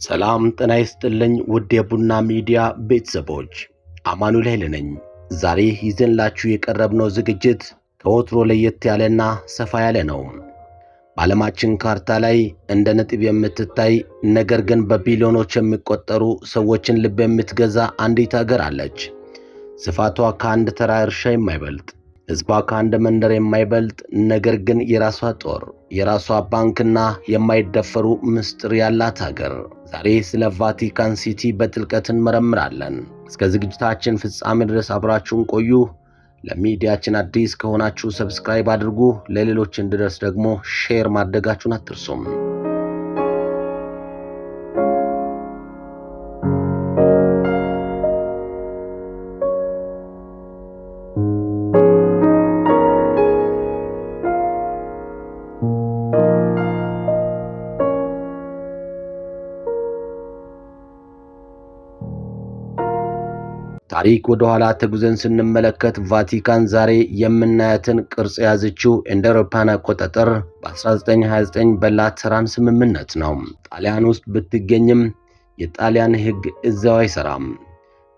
ሰላም ጤና ይስጥልኝ ውድ የቡና ሚዲያ ቤተሰቦች፣ አማኑኤል ኃይለ ነኝ። ዛሬ ይዘንላችሁ የቀረብነው ዝግጅት ከወትሮ ለየት ያለና ሰፋ ያለ ነው። በዓለማችን ካርታ ላይ እንደ ነጥብ የምትታይ ነገር ግን በቢሊዮኖች የሚቆጠሩ ሰዎችን ልብ የምትገዛ አንዲት ሀገር አለች። ስፋቷ ከአንድ ተራ እርሻ የማይበልጥ፣ ሕዝቧ ከአንድ መንደር የማይበልጥ፣ ነገር ግን የራሷ ጦር፣ የራሷ ባንክና የማይደፈሩ ምስጢር ያላት ሀገር። ዛሬ ስለ ቫቲካን ሲቲ በጥልቀት እንመረምራለን። እስከ ዝግጅታችን ፍጻሜ ድረስ አብራችሁን ቆዩ። ለሚዲያችን አዲስ ከሆናችሁ ሰብስክራይብ አድርጉ። ለሌሎች እንዲደርስ ደግሞ ሼር ማድረጋችሁን አትርሱም። ታሪክ ወደ ኋላ ተጉዘን ስንመለከት ቫቲካን ዛሬ የምናያትን ቅርጽ የያዘችው እንደ አውሮፓውያን አቆጣጠር በ1929 በላተራን ስምምነት ነው። ጣሊያን ውስጥ ብትገኝም የጣሊያን ሕግ እዛው አይሰራም።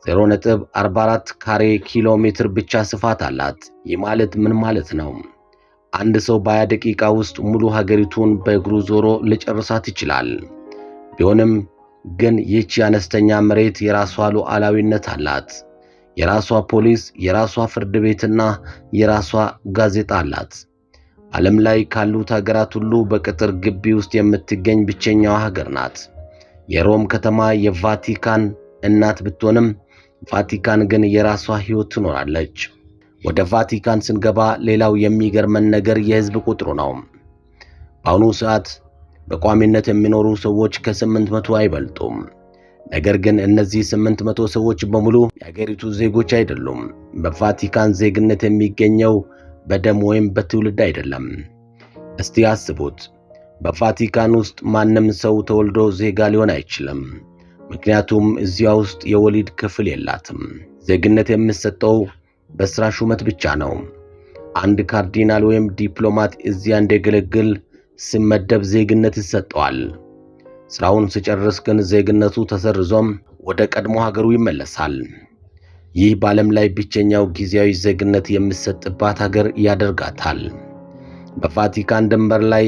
0.44 ካሬ ኪሎ ሜትር ብቻ ስፋት አላት። ይህ ማለት ምን ማለት ነው? አንድ ሰው በ20 ደቂቃ ውስጥ ሙሉ ሀገሪቱን በእግሩ ዞሮ ሊጨርሳት ይችላል። ቢሆንም ግን ይህች አነስተኛ መሬት የራሷ ሉዓላዊነት አላት። የራሷ ፖሊስ፣ የራሷ ፍርድ ቤትና የራሷ ጋዜጣ አላት። ዓለም ላይ ካሉት ሀገራት ሁሉ በቅጥር ግቢ ውስጥ የምትገኝ ብቸኛዋ ሀገር ናት። የሮም ከተማ የቫቲካን እናት ብትሆንም ቫቲካን ግን የራሷ ሕይወት ትኖራለች። ወደ ቫቲካን ስንገባ ሌላው የሚገርመን ነገር የሕዝብ ቁጥሩ ነው። በአሁኑ ሰዓት በቋሚነት የሚኖሩ ሰዎች ከ800 አይበልጡም። ነገር ግን እነዚህ 800 ሰዎች በሙሉ የሀገሪቱ ዜጎች አይደሉም። በቫቲካን ዜግነት የሚገኘው በደም ወይም በትውልድ አይደለም። እስቲ አስቡት፣ በቫቲካን ውስጥ ማንም ሰው ተወልዶ ዜጋ ሊሆን አይችልም። ምክንያቱም እዚያ ውስጥ የወሊድ ክፍል የላትም። ዜግነት የሚሰጠው በስራ ሹመት ብቻ ነው። አንድ ካርዲናል ወይም ዲፕሎማት እዚያ እንዲያገለግል ሲመደብ ዜግነት ይሰጠዋል። ስራውን ሲጨርስ ግን ዜግነቱ ተሰርዞም ወደ ቀድሞ ሀገሩ ይመለሳል። ይህ በዓለም ላይ ብቸኛው ጊዜያዊ ዜግነት የሚሰጥባት ሀገር ያደርጋታል። በቫቲካን ድንበር ላይ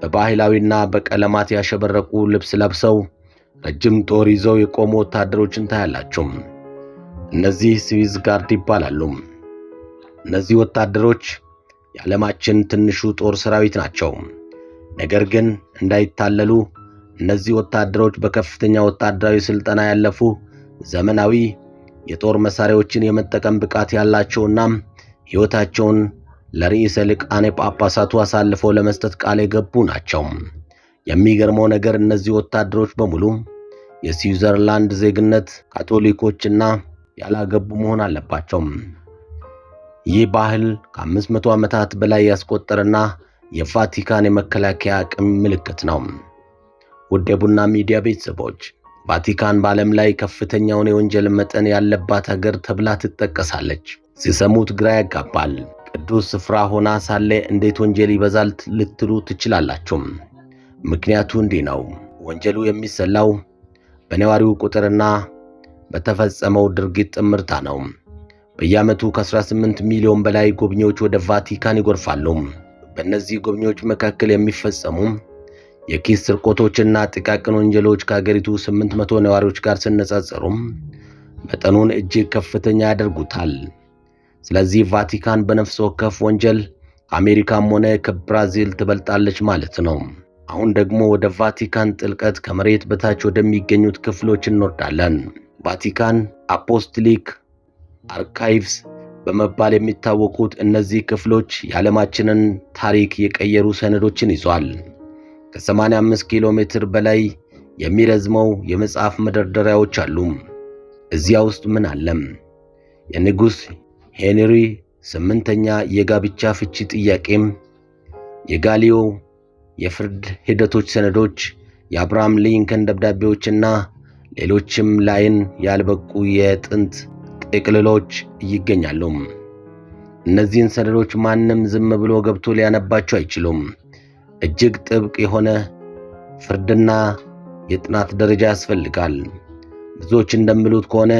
በባህላዊና በቀለማት ያሸበረቁ ልብስ ለብሰው ረጅም ጦር ይዘው የቆሙ ወታደሮችን ታያላችሁ። እነዚህ ስዊዝ ጋርድ ይባላሉ። እነዚህ ወታደሮች የዓለማችን ትንሹ ጦር ሰራዊት ናቸው። ነገር ግን እንዳይታለሉ እነዚህ ወታደሮች በከፍተኛ ወታደራዊ ስልጠና ያለፉ፣ ዘመናዊ የጦር መሳሪያዎችን የመጠቀም ብቃት ያላቸውና ሕይወታቸውን ለርዕሰ ሊቃነ ጳጳሳቱ አሳልፈው ለመስጠት ቃል የገቡ ናቸው። የሚገርመው ነገር እነዚህ ወታደሮች በሙሉ የስዊዘርላንድ ዜግነት፣ ካቶሊኮችና ያላገቡ መሆን አለባቸው። ይህ ባህል ከ500 ዓመታት በላይ ያስቆጠረና የቫቲካን የመከላከያ አቅም ምልክት ነው። ውድ የቡና ሚዲያ ቤተሰቦች፣ ቫቲካን በዓለም ላይ ከፍተኛውን የወንጀል መጠን ያለባት ሀገር ተብላ ትጠቀሳለች። ሲሰሙት ግራ ያጋባል። ቅዱስ ስፍራ ሆና ሳለ እንዴት ወንጀል ይበዛል ልትሉ ትችላላችሁ። ምክንያቱ እንዲህ ነው። ወንጀሉ የሚሰላው በነዋሪው ቁጥርና በተፈጸመው ድርጊት ጥምርታ ነው። በየዓመቱ ከ18 ሚሊዮን በላይ ጎብኚዎች ወደ ቫቲካን ይጎርፋሉ። በእነዚህ ጎብኚዎች መካከል የሚፈጸሙ የኪስ ስርቆቶችና ጥቃቅን ወንጀሎች ከሀገሪቱ 800 ነዋሪዎች ጋር ሲነጻጸሩ መጠኑን እጅግ ከፍተኛ ያደርጉታል። ስለዚህ ቫቲካን በነፍስ ወከፍ ወንጀል ከአሜሪካም ሆነ ከብራዚል ትበልጣለች ማለት ነው። አሁን ደግሞ ወደ ቫቲካን ጥልቀት ከመሬት በታች ወደሚገኙት ክፍሎች እንወርዳለን። ቫቲካን አፖስቶሊክ አርካይቭስ በመባል የሚታወቁት እነዚህ ክፍሎች የዓለማችንን ታሪክ የቀየሩ ሰነዶችን ይዟል። ከ85 ኪሎ ሜትር በላይ የሚረዝመው የመጽሐፍ መደርደሪያዎች አሉ። እዚያ ውስጥ ምን አለም? የንጉሥ ሄንሪ 8ኛ የጋብቻ ፍቺ ጥያቄም፣ የጋሊዮ የፍርድ ሂደቶች ሰነዶች፣ የአብርሃም ሊንከን ደብዳቤዎችና ሌሎችም ላይን ያልበቁ የጥንት ጥቅልሎች ይገኛሉ። እነዚህን ሰነዶች ማንም ዝም ብሎ ገብቶ ሊያነባቸው አይችሉም። እጅግ ጥብቅ የሆነ ፍርድና የጥናት ደረጃ ያስፈልጋል። ብዙዎች እንደሚሉት ከሆነ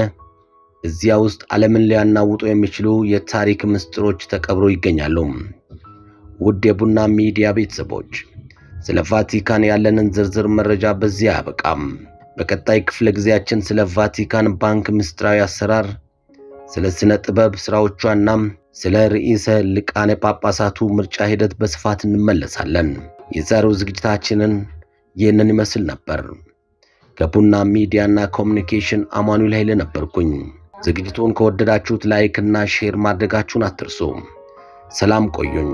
እዚያ ውስጥ ዓለምን ሊያናውጡ የሚችሉ የታሪክ ምስጢሮች ተቀብረው ይገኛሉ። ውድ የቡና ሚዲያ ቤተሰቦች ስለ ቫቲካን ያለንን ዝርዝር መረጃ በዚህ አያበቃም። በቀጣይ ክፍለ ጊዜያችን ስለ ቫቲካን ባንክ ምስጢራዊ አሰራር፣ ስለ ስነ ጥበብ ስራዎቿና ስለ ርዕሰ ሊቃነ ጳጳሳቱ ምርጫ ሂደት በስፋት እንመለሳለን። የዛሬው ዝግጅታችንን ይህንን ይመስል ነበር። ከቡና ሚዲያና ኮሚኒኬሽን አማኑኤል ኃይለ ነበርኩኝ። ዝግጅቱን ከወደዳችሁት ላይክ እና ሼር ማድረጋችሁን አትርሱ። ሰላም ቆዩኝ።